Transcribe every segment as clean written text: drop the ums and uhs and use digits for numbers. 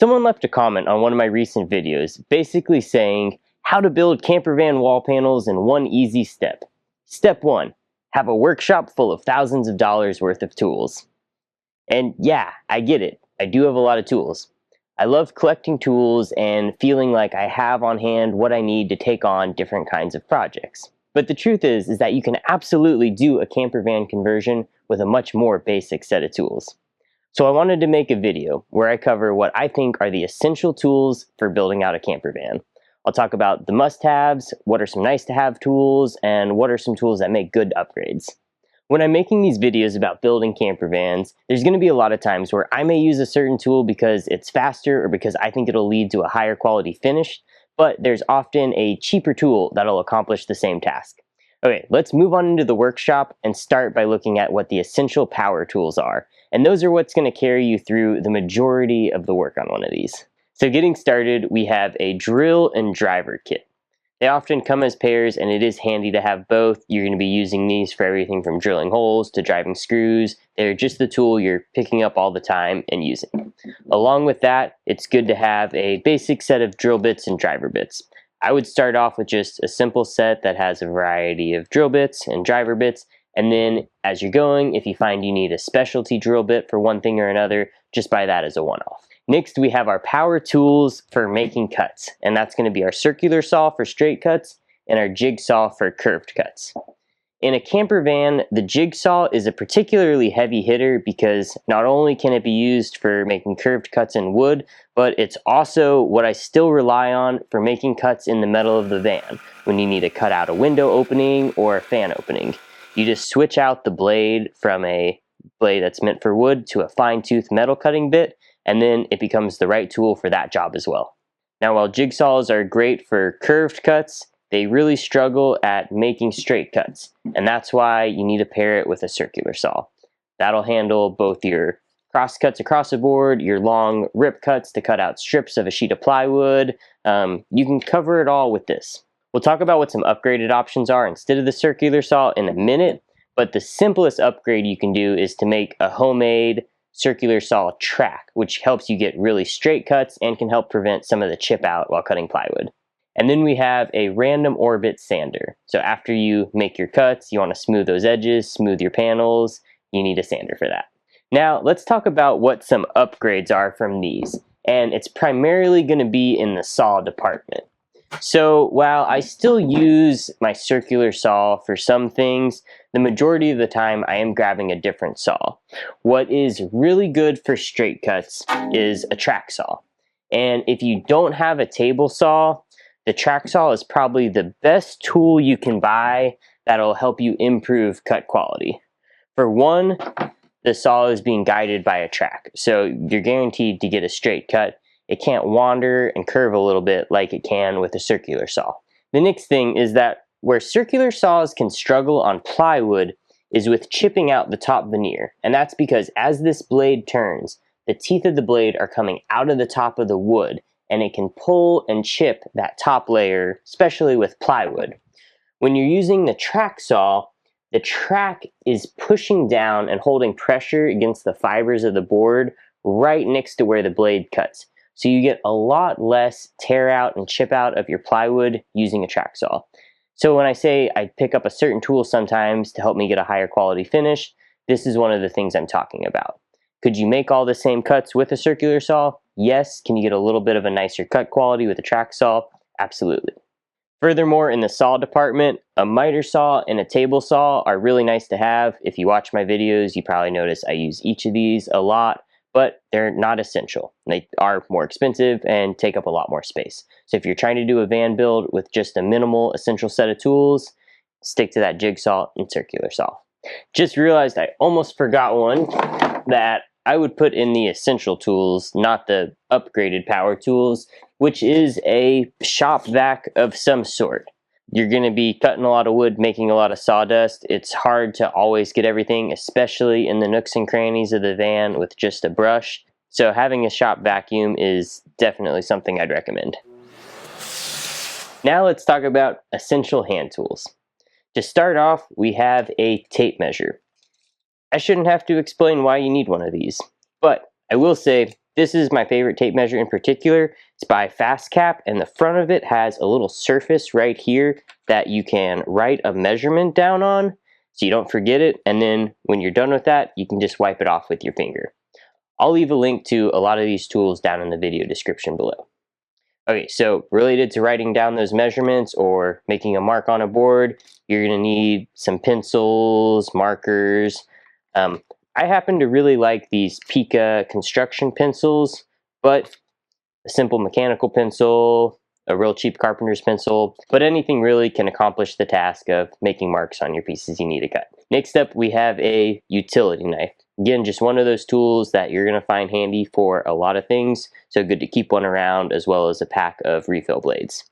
Someone left a comment on one of my recent videos basically saying how to build camper van wall panels in one easy step. Step 1. Have a workshop full of thousands of dollars worth of tools. And yeah, I get it. I do have a lot of tools. I love collecting tools and feeling like I have on hand what I need to take on different kinds of projects. But the truth is that you can absolutely do a camper van conversion with a much more basic set of tools. So I wanted to make a video where I cover what I think are the essential tools for building out a camper van. I'll talk about the must-haves, what are some nice-to-have tools, and what are some tools that make good upgrades. When I'm making these videos about building camper vans, there's going to be a lot of times where I may use a certain tool because it's faster or because I think it'll lead to a higher quality finish, but there's often a cheaper tool that'll accomplish the same task. Okay, let's move on into the workshop and start by looking at what the essential power tools are. And those are what's going to carry you through the majority of the work on one of these. So getting started, we have a drill and driver kit. They often come as pairs, and it is handy to have both. You're going to be using these for everything from drilling holes to driving screws. They're just the tool you're picking up all the time and using. Along with that, it's good to have a basic set of drill bits and driver bits. I would start off with just a simple set that has a variety of drill bits and driver bits, and then as you're going, if you find you need a specialty drill bit for one thing or another, just buy that as a one-off. Next, we have our power tools for making cuts, and that's going to be our circular saw for straight cuts and our jigsaw for curved cuts. In a camper van, the jigsaw is a particularly heavy hitter because not only can it be used for making curved cuts in wood, but it's also what I still rely on for making cuts in the metal of the van when you need to cut out a window opening or a fan opening. You just switch out the blade from a blade that's meant for wood to a fine-tooth metal cutting bit, and then it becomes the right tool for that job as well. Now, while jigsaws are great for curved cuts, they really struggle at making straight cuts, and that's why you need to pair it with a circular saw. That'll handle both your cross cuts across the board, your long rip cuts to cut out strips of a sheet of plywood. You can cover it all with this. We'll talk about what some upgraded options are instead of the circular saw in a minute, but the simplest upgrade you can do is to make a homemade circular saw track, which helps you get really straight cuts and can help prevent some of the chip out while cutting plywood. And then we have a random orbit sander. So after you make your cuts, you want to smooth those edges, smooth your panels, you need a sander for that. Now let's talk about what some upgrades are from these. And it's primarily going to be in the saw department. So while I still use my circular saw for some things, the majority of the time I am grabbing a different saw. What is really good for straight cuts is a track saw. And if you don't have a table saw, the track saw is probably the best tool you can buy that'll help you improve cut quality. For one, the saw is being guided by a track, so you're guaranteed to get a straight cut. It can't wander and curve a little bit like it can with a circular saw. The next thing is that where circular saws can struggle on plywood is with chipping out the top veneer. And that's because as this blade turns, the teeth of the blade are coming out of the top of the wood, and it can pull and chip that top layer, especially with plywood. When you're using the track saw, the track is pushing down and holding pressure against the fibers of the board right next to where the blade cuts. So you get a lot less tear out and chip out of your plywood using a track saw. So when I say I pick up a certain tool sometimes to help me get a higher quality finish, this is one of the things I'm talking about. Could you make all the same cuts with a circular saw? Yes. Can you get a little bit of a nicer cut quality with a track saw? Absolutely. Furthermore, in the saw department, a miter saw and a table saw are really nice to have. If you watch my videos, you probably notice I use each of these a lot, but they're not essential. They are more expensive and take up a lot more space. So if you're trying to do a van build with just a minimal essential set of tools, stick to that jigsaw and circular saw. Just realized I almost forgot one that I would put in the essential tools, not the upgraded power tools, which is a shop vac of some sort. You're going to be cutting a lot of wood, making a lot of sawdust. It's hard to always get everything, especially in the nooks and crannies of the van with just a brush. So having a shop vacuum is definitely something I'd recommend. Now let's talk about essential hand tools. To start off, we have a tape measure. I shouldn't have to explain why you need one of these, but I will say This is my favorite tape measure in particular. It's by FastCap, and the front of it has a little surface right here that you can write a measurement down on so you don't forget it, and then when you're done with that, you can just wipe it off with your finger. I'll leave a link to a lot of these tools down in the video description below. Okay, so related to writing down those measurements or making a mark on a board, you're going to need some pencils, markers. I happen to really like these Pika construction pencils, but a simple mechanical pencil, a real cheap carpenter's pencil, but anything really can accomplish the task of making marks on your pieces you need to cut. Next up, we have a utility knife. Again, just one of those tools that you're going to find handy for a lot of things, so good to keep one around, as well as a pack of refill blades.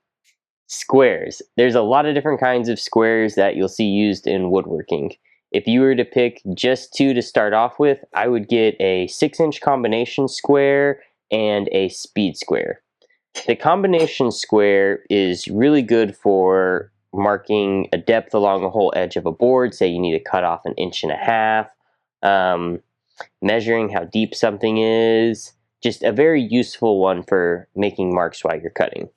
Squares. There's a lot of different kinds of squares that you'll see used in woodworking. If you were to pick just two to start off with, I would get a 6-inch combination square and a speed square. The combination square is really good for marking a depth along the whole edge of a board. Say you need to cut off 1.5 inches, measuring how deep something is. Just a very useful one for making marks while you're cutting.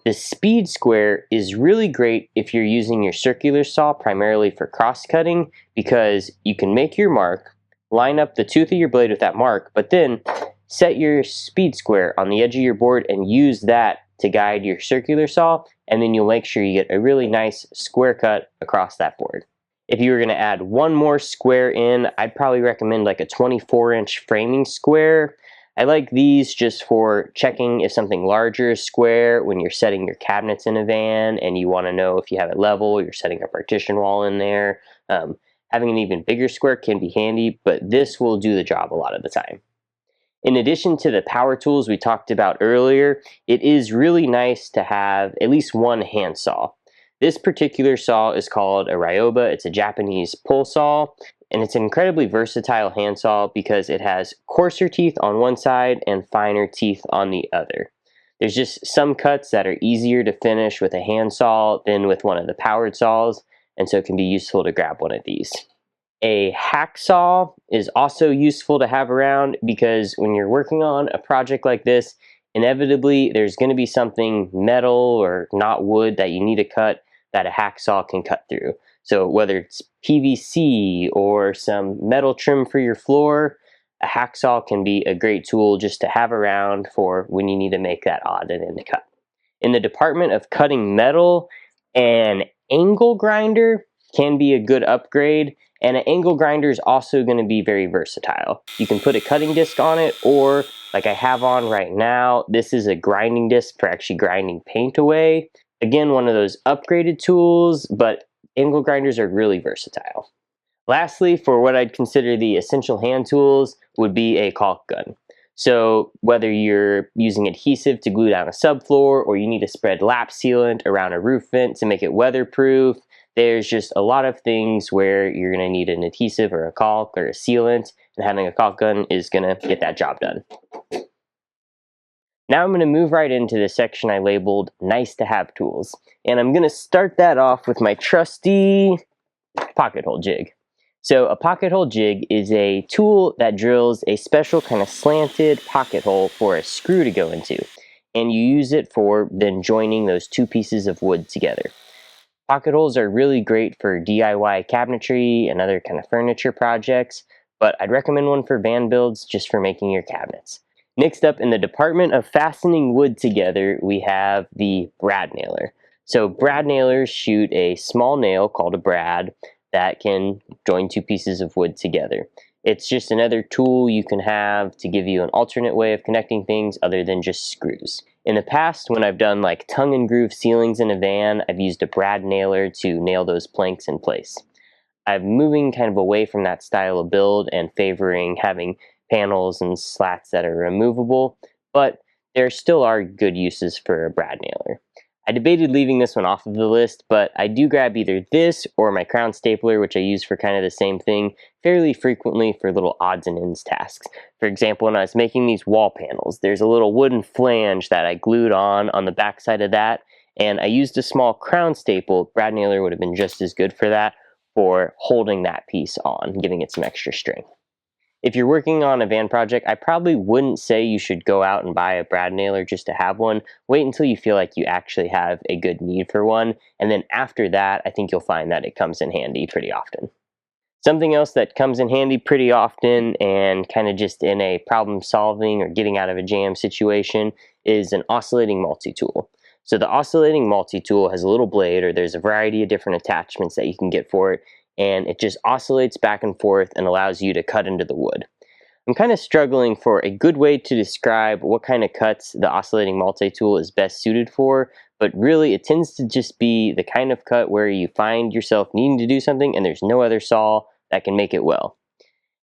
The speed square is really great if you're using your circular saw primarily for cross cutting, because you can make your mark, line up the tooth of your blade with that mark, but then set your speed square on the edge of your board and use that to guide your circular saw, and then you'll make sure you get a really nice square cut across that board. If you were going to add one more square in, I'd probably recommend like a 24-inch framing square. I like these just for checking if something larger is square when you're setting your cabinets in a van and you want to know if you have it level, you're setting a partition wall in there. Having an even bigger square can be handy, but this will do the job a lot of the time. In addition to the power tools we talked about earlier, it is really nice to have at least one hand saw. This particular saw is called a Ryoba. It's a Japanese pull saw, and it's an incredibly versatile handsaw because it has coarser teeth on one side and finer teeth on the other. There's just some cuts that are easier to finish with a handsaw than with one of the powered saws, and so it can be useful to grab one of these. A hacksaw is also useful to have around because when you're working on a project like this, inevitably there's going to be something metal or not wood that you need to cut that a hacksaw can cut through. So whether it's PVC or some metal trim for your floor, a hacksaw can be a great tool just to have around for when you need to make that odd and end cut. In the department of cutting metal, an angle grinder can be a good upgrade, and an angle grinder is also going to be very versatile. You can put a cutting disc on it, or like I have on right now, this is a grinding disc for actually grinding paint away. Again, one of those upgraded tools, but angle grinders are really versatile. Lastly, for what I'd consider the essential hand tools would be a caulk gun. So whether you're using adhesive to glue down a subfloor or you need to spread lap sealant around a roof vent to make it weatherproof, there's just a lot of things where you're going to need an adhesive or a caulk or a sealant, and having a caulk gun is going to get that job done. Now I'm going to move right into the section I labeled nice to have tools, and I'm going to start that off with my trusty pocket hole jig. So a pocket hole jig is a tool that drills a special kind of slanted pocket hole for a screw to go into, and you use it for then joining those two pieces of wood together. Pocket holes are really great for DIY cabinetry and other kind of furniture projects, but I'd recommend one for van builds just for making your cabinets. Next up, in the department of fastening wood together, we have the brad nailer. So brad nailers shoot a small nail called a brad that can join two pieces of wood together. It's just another tool you can have to give you an alternate way of connecting things other than just screws. In the past, when I've done like tongue and groove ceilings in a van, I've used a brad nailer to nail those planks in place. I'm moving kind of away from that style of build and favoring having panels and slats that are removable, but there still are good uses for a brad nailer. I debated leaving this one off of the list, but I do grab either this or my crown stapler, which I use for kind of the same thing, fairly frequently for little odds and ends tasks. For example, when I was making these wall panels, there's a little wooden flange that I glued on the back side of that, and I used a small crown staple. Brad nailer would have been just as good for that, for holding that piece on, giving it some extra strength. If you're working on a van project, I probably wouldn't say you should go out and buy a brad nailer just to have one. Wait until you feel like you actually have a good need for one, and then after that, I think you'll find that it comes in handy pretty often. Something else that comes in handy pretty often and kind of just in a problem solving or getting out of a jam situation is an oscillating multi-tool. So the oscillating multi-tool has a little blade, or there's a variety of different attachments that you can get for it, and it just oscillates back and forth and allows you to cut into the wood. I'm kind of struggling for a good way to describe what kind of cuts the oscillating multi-tool is best suited for, but really it tends to just be the kind of cut where you find yourself needing to do something and there's no other saw that can make it well.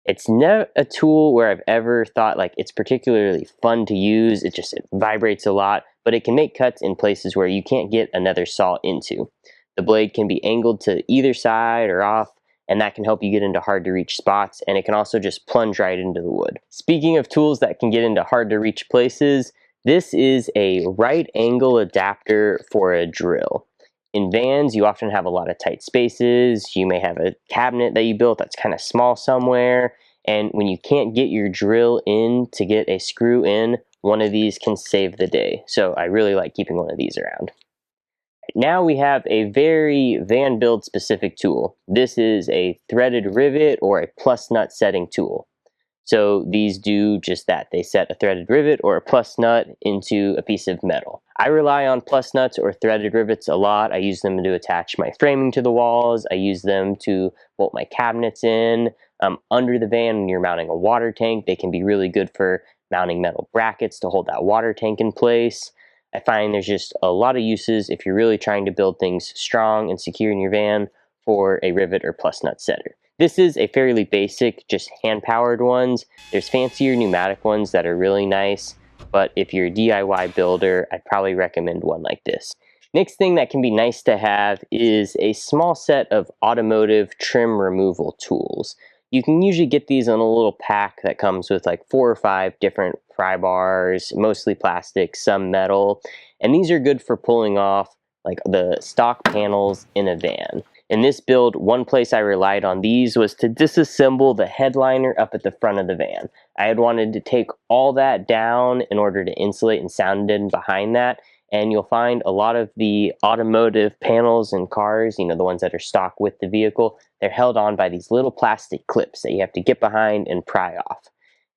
It's not a tool where I've ever thought like it's particularly fun to use. It vibrates a lot, but it can make cuts in places where you can't get another saw into. The blade can be angled to either side or off, and that can help you get into hard to reach spots, and it can also just plunge right into the wood. Speaking of tools that can get into hard to reach places, this is a right angle adapter for a drill. In vans, you often have a lot of tight spaces. You may have a cabinet that you built that's kind of small somewhere, and when you can't get your drill in to get a screw in, one of these can save the day. So I really like keeping one of these around. Now we have a very van build specific tool. This is a threaded rivet or a plus nut setting tool. So these do just that. They set a threaded rivet or a plus nut into a piece of metal. I rely on plus nuts or threaded rivets a lot. I use them to attach my framing to the walls. I use them to bolt my cabinets in. Under the van, when you're mounting a water tank, they can be really good for mounting metal brackets to hold that water tank in place. I find there's just a lot of uses if you're really trying to build things strong and secure in your van for a rivet or plus nut setter. This is a fairly basic, just hand-powered ones. There's fancier pneumatic ones that are really nice, but if you're a DIY builder, I'd probably recommend one like this. Next thing that can be nice to have is a small set of automotive trim removal tools. You can usually get these in a little pack that comes with like 4 or 5 different pry bars, mostly plastic, some metal, and these are good for pulling off like the stock panels in a van. In this build, one place I relied on these was to disassemble the headliner up at the front of the van. I had wanted to take all that down in order to insulate and sound in behind that, and you'll find a lot of the automotive panels in cars, you know, the ones that are stock with the vehicle, they're held on by these little plastic clips that you have to get behind and pry off.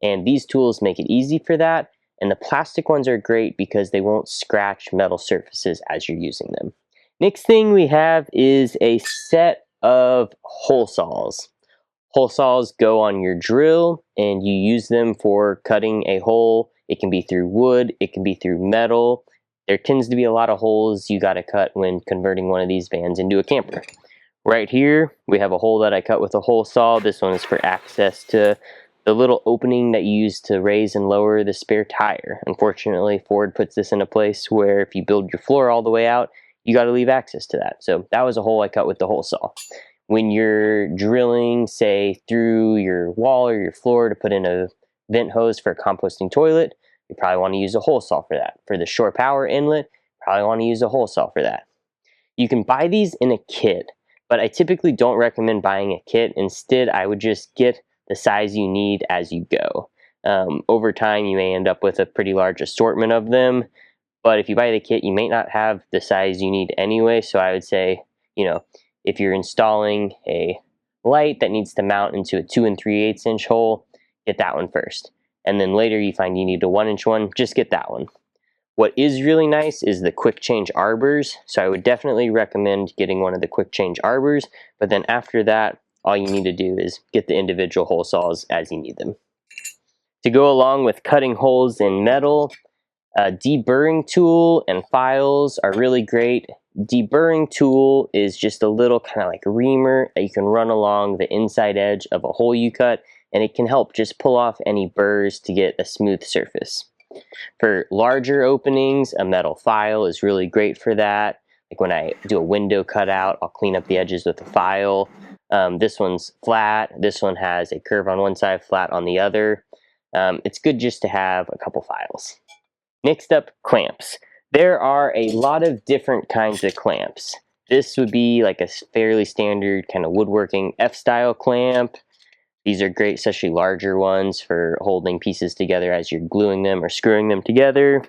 And these tools make it easy for that, and the plastic ones are great because they won't scratch metal surfaces as you're using them. Next thing we have is a set of hole saws. Hole saws go on your drill and you use them for cutting a hole. It can be through wood, it can be through metal. There tends to be a lot of holes you gotta cut when converting one of these vans into a camper. Right here, we have a hole that I cut with a hole saw. This one is for access to the little opening that you use to raise and lower the spare tire. Unfortunately, Ford puts this in a place where if you build your floor all the way out, you got to leave access to that. So that was a hole I cut with the hole saw. When you're drilling, say, through your wall or your floor to put in a vent hose for a composting toilet, you probably want to use a hole saw for that. For the shore power inlet, you probably want to use a hole saw for that. You can buy these in a kit, but I typically don't recommend buying a kit. Instead, I would just get the size you need as you go. Over time, you may end up with a pretty large assortment of them. But if you buy the kit, you may not have the size you need anyway. So I would say, you know, if you're installing a light that needs to mount into a 2 3/8 inch hole, get that one first. And then later you find you need a 1 inch one, just get that one. What is really nice is the quick change arbors. So I would definitely recommend getting one of the quick change arbors. But then after that, all you need to do is get the individual hole saws as you need them. To go along with cutting holes in metal, a deburring tool and files are really great. Deburring tool is just a little kind of like reamer that you can run along the inside edge of a hole you cut, and it can help just pull off any burrs to get a smooth surface. For larger openings, a metal file is really great for that. Like when I do a window cutout, I'll clean up the edges with a file. This one's flat. This one has a curve on one side, flat on the other. It's good just to have a couple files. Next up, clamps. There are a lot of different kinds of clamps. This would be like a fairly standard kind of woodworking F-style clamp. These are great, especially larger ones, for holding pieces together as you're gluing them or screwing them together.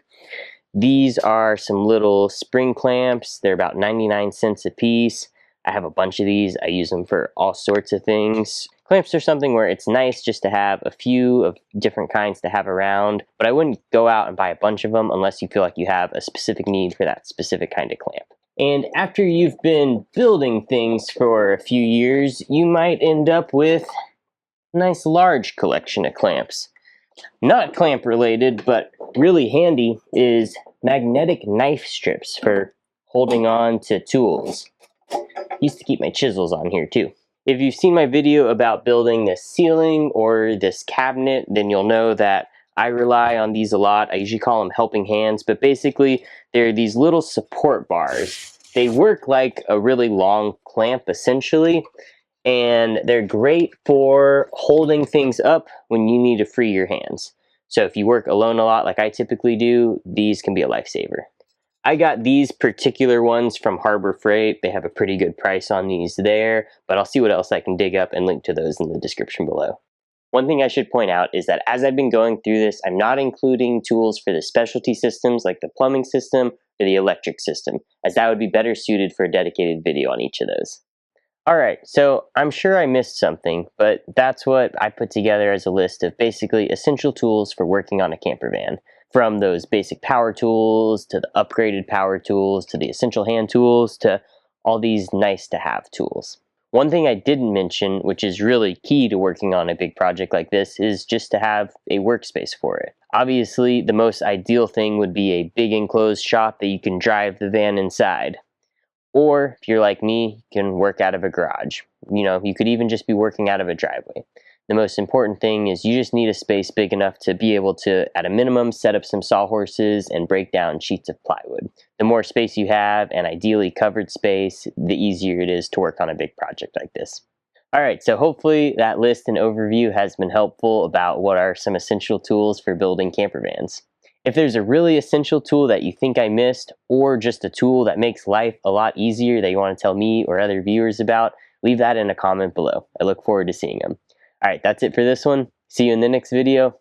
These are some little spring clamps. They're about 99 cents a piece. I have a bunch of these. I use them for all sorts of things. Clamps are something where it's nice just to have a few of different kinds to have around, but I wouldn't go out and buy a bunch of them unless you feel like you have a specific need for that specific kind of clamp. And after you've been building things for a few years, you might end up with a nice large collection of clamps. Not clamp related, but really handy, is magnetic knife strips for holding on to tools. Used to keep my chisels on here too. If you've seen my video about building this ceiling or this cabinet, then you'll know that I rely on these a lot. I usually call them helping hands, but basically they're these little support bars. They work like a really long clamp essentially, and they're great for holding things up when you need to free your hands. So if you work alone a lot like I typically do, these can be a lifesaver. I got these particular ones from Harbor Freight. They have a pretty good price on these there, but I'll see what else I can dig up and link to those in the description below. One thing I should point out is that as I've been going through this, I'm not including tools for the specialty systems like the plumbing system or the electric system, as that would be better suited for a dedicated video on each of those. Alright, so I'm sure I missed something, but that's what I put together as a list of basically essential tools for working on a camper van. From those basic power tools, to the upgraded power tools, to the essential hand tools, to all these nice to have tools. One thing I didn't mention, which is really key to working on a big project like this, is just to have a workspace for it. Obviously, the most ideal thing would be a big enclosed shop that you can drive the van inside. Or if you're like me, you can work out of a garage. You could even just be working out of a driveway. The most important thing is you just need a space big enough to be able to, at a minimum, set up some sawhorses and break down sheets of plywood. The more space you have, and ideally covered space, the easier it is to work on a big project like this. Alright, so hopefully that list and overview has been helpful about what are some essential tools for building camper vans. If there's a really essential tool that you think I missed, or just a tool that makes life a lot easier that you want to tell me or other viewers about, leave that in a comment below. I look forward to seeing them. Alright, that's it for this one. See you in the next video.